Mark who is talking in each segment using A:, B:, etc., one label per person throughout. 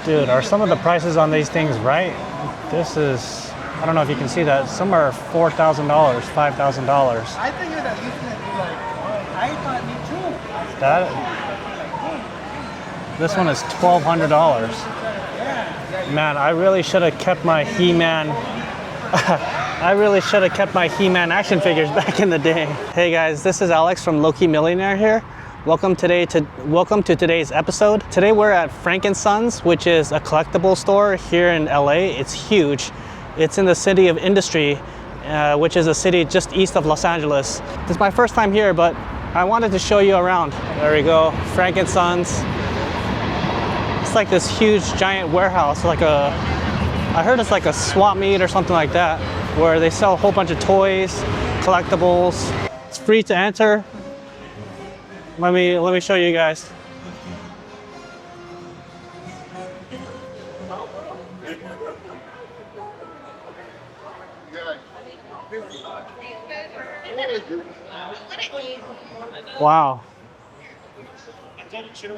A: Dude, are some of the prices on these things right? This is, I don't know if you can see that. Some are $4,000, $5,000.
B: I think that you can be like, I thought me too.
A: That, this one is $1,200. Man, I really should have kept my He-Man. I really should have kept my He-Man action figures back in the day. Hey guys, this is Alex from Low-Key Millionaire here. Welcome to today's episode. Today we're at Franken, which is a collectible store here in LA. It's huge. It's in the city of Industry, which is a city just east of Los Angeles. This is my first time here, but I wanted to show you around. There we go, Franken. It's like this huge giant warehouse, I heard it's like a swap meet or something like that, where they sell a whole bunch of toys, collectibles. It's free to enter. Let me show you guys. Wow.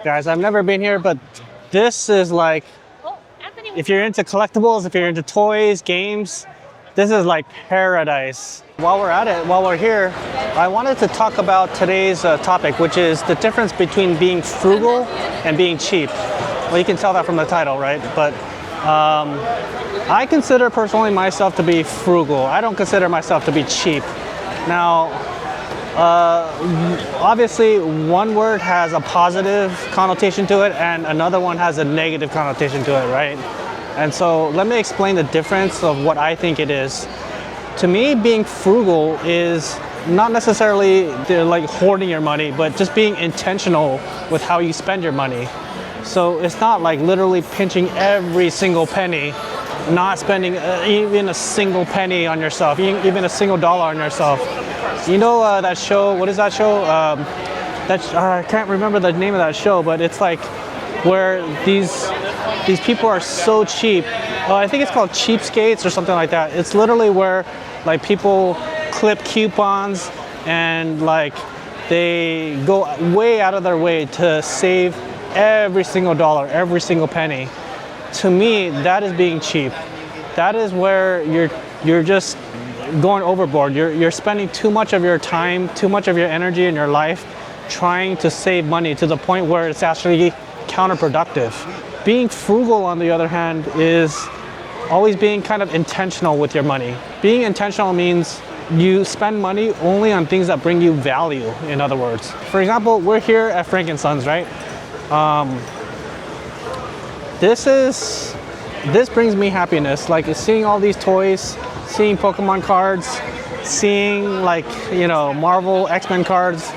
A: Guys, I've never been here, but this is like, if you're into collectibles, if you're into toys, games, this is like paradise. While we're here, I wanted to talk about today's topic, which is the difference between being frugal and being cheap. Well, you can tell that from the title, right? But I consider personally myself to be frugal. I don't consider myself to be cheap. Now, obviously, one word has a positive connotation to it and another one has a negative connotation to it, right? And so let me explain the difference of what I think it is. To me, being frugal is not necessarily like hoarding your money, but just being intentional with how you spend your money. So it's not like literally pinching every single penny, not spending even a single penny on yourself, even a single dollar on yourself. You know that show, what is that show? I can't remember the name of that show, but it's like where these people are so cheap. I think it's called Cheapskates or something like that. It's literally where like people clip coupons and like they go way out of their way to save every single dollar, every single penny. To me, that is being cheap. That is where you're just going overboard. You're spending too much of your time, too much of your energy in your life trying to save money to the point where it's actually counterproductive. Being frugal, on the other hand, is always being kind of intentional with your money. Being intentional means you spend money only on things that bring you value, in other words. For example, we're here at Franken, right? This brings me happiness, like seeing all these toys, seeing Pokemon cards, seeing like, Marvel, X-Men cards,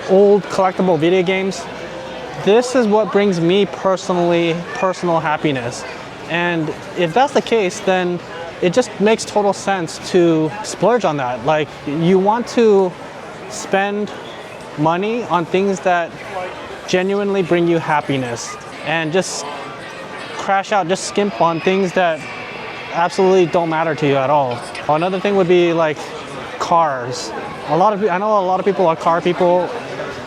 A: old collectible video games. This is what brings me personal happiness. And if that's the case, then it just makes total sense to splurge on that. Like, you want to spend money on things that genuinely bring you happiness and just crash out, just skimp on things that absolutely don't matter to you at all. Another thing would be like cars. I know a lot of people are car people.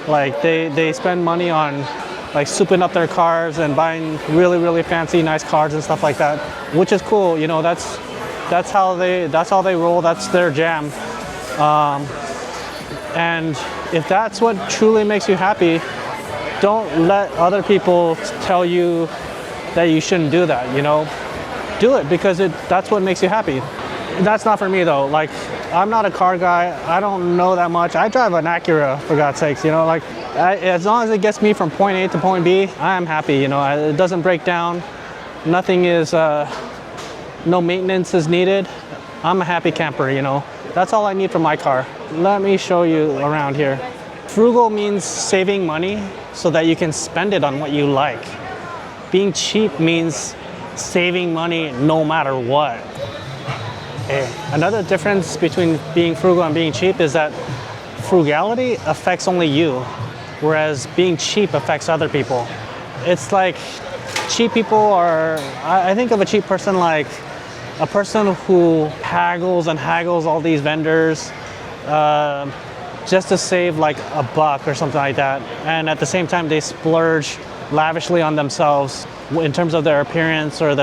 A: Like they spend money on like souping up their cars and buying really, really fancy, nice cars and stuff like that, which is cool. That's how they roll. That's their jam. And if that's what truly makes you happy, don't let other people tell you that you shouldn't do that. Do it because that's what makes you happy. That's not for me though. Like, I'm not a car guy. I don't know that much. I drive an Acura, for God's sakes. As long as it gets me from point A to point B, I'm happy. It doesn't break down. Nothing is, no maintenance is needed. I'm a happy camper. That's all I need from my car. Let me show you around here. Frugal means saving money so that you can spend it on what you like. Being cheap means saving money no matter what. Another difference between being frugal and being cheap is that frugality affects only you, whereas being cheap affects other people. It's like cheap people are, I think of a cheap person like a person who haggles and haggles all these vendors just to save like $1 or something like that. And at the same time, they splurge lavishly on themselves in terms of their appearance or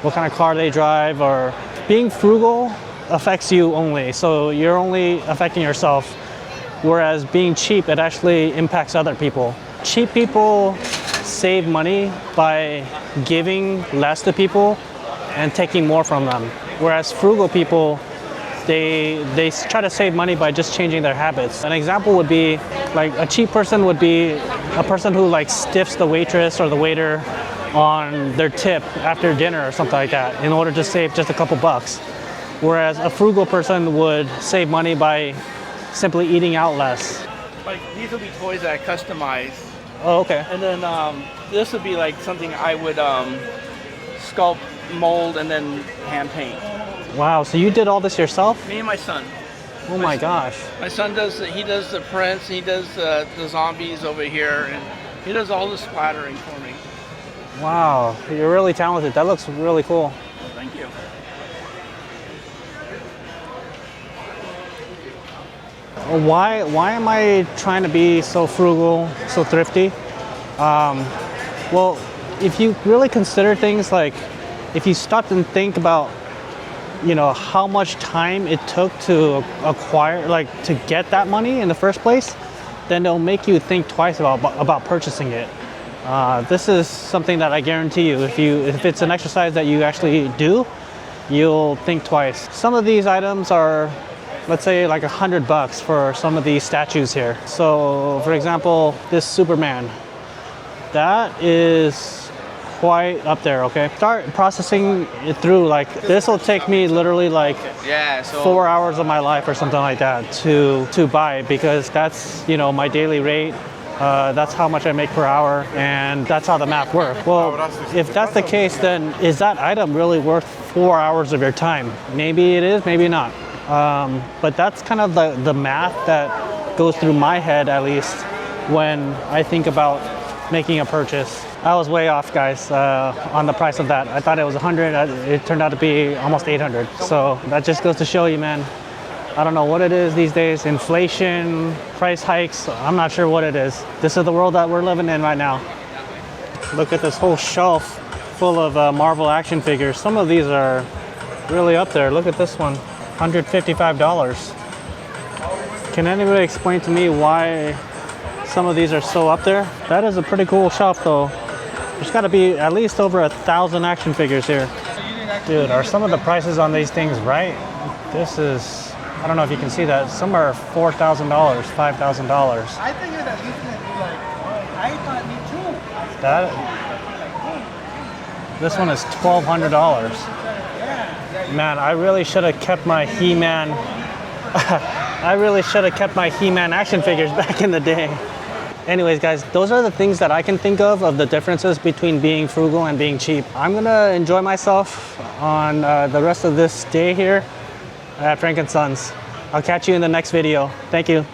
A: what kind of car they drive. Or being frugal affects you only, so you're only affecting yourself. Whereas being cheap, it actually impacts other people. Cheap people save money by giving less to people and taking more from them. Whereas frugal people, they try to save money by just changing their habits. An example would be like a cheap person would be a person who like stiffs the waitress or the waiter on their tip after dinner or something like that in order to save just a couple bucks. Whereas a frugal person would save money by simply eating out less.
C: Like these will be toys that I customize.
A: Oh, okay.
C: And then this would be like something I would sculpt, mold, and then hand paint.
A: Wow, so you did all this yourself?
C: Me and my son.
A: Oh my gosh.
C: My son does the prints, he does the zombies over here, and he does all the splattering for me.
A: Wow, you're really talented. That looks really cool.
C: Thank you.
A: Why am I trying to be so frugal, so thrifty? Well, if you really consider things like, if you stop and think about, you know, how much time it took to acquire, like to get that money in the first place, then it'll make you think twice about purchasing it. This is something that I guarantee you, if it's an exercise that you actually do, you'll think twice. Some of these items are, let's say, like $100 for some of these statues here. So for example, this Superman, that is quite up there. Okay, start processing it through. Like this will take me literally like 4 hours of my life or something like that to buy, because that's, you know, my daily rate. That's how much I make per hour, and that's how the math works. Well, if that's the case, then is that item really worth 4 hours of your time? Maybe it is, maybe not. But that's kind of the math that goes through my head, at least, when I think about making a purchase. I was way off, guys, on the price of that. I thought it was 100. It turned out to be almost 800. So that just goes to show you, man. I don't know what it is these days. Inflation, price hikes. I'm not sure what it is. This is the world that we're living in right now. Look at this whole shelf full of Marvel action figures. Some of these are really up there. Look at this one, $155. Can anybody explain to me why some of these are so up there? That is a pretty cool shelf though. There's got to be at least over 1,000 action figures here. Dude, are some of the prices on these things right? This is, I don't know if you can see that. Some are $4,000, $5,000.
B: I think that you can be like, I thought me too.
A: That, this one is $1,200. Man, I really should have kept my He-Man. I really should have kept my He-Man action figures back in the day. Anyways, guys, those are the things that I can think of the differences between being frugal and being cheap. I'm gonna enjoy myself on the rest of this day here at Franken Sons. I'll catch you in the next video. Thank you.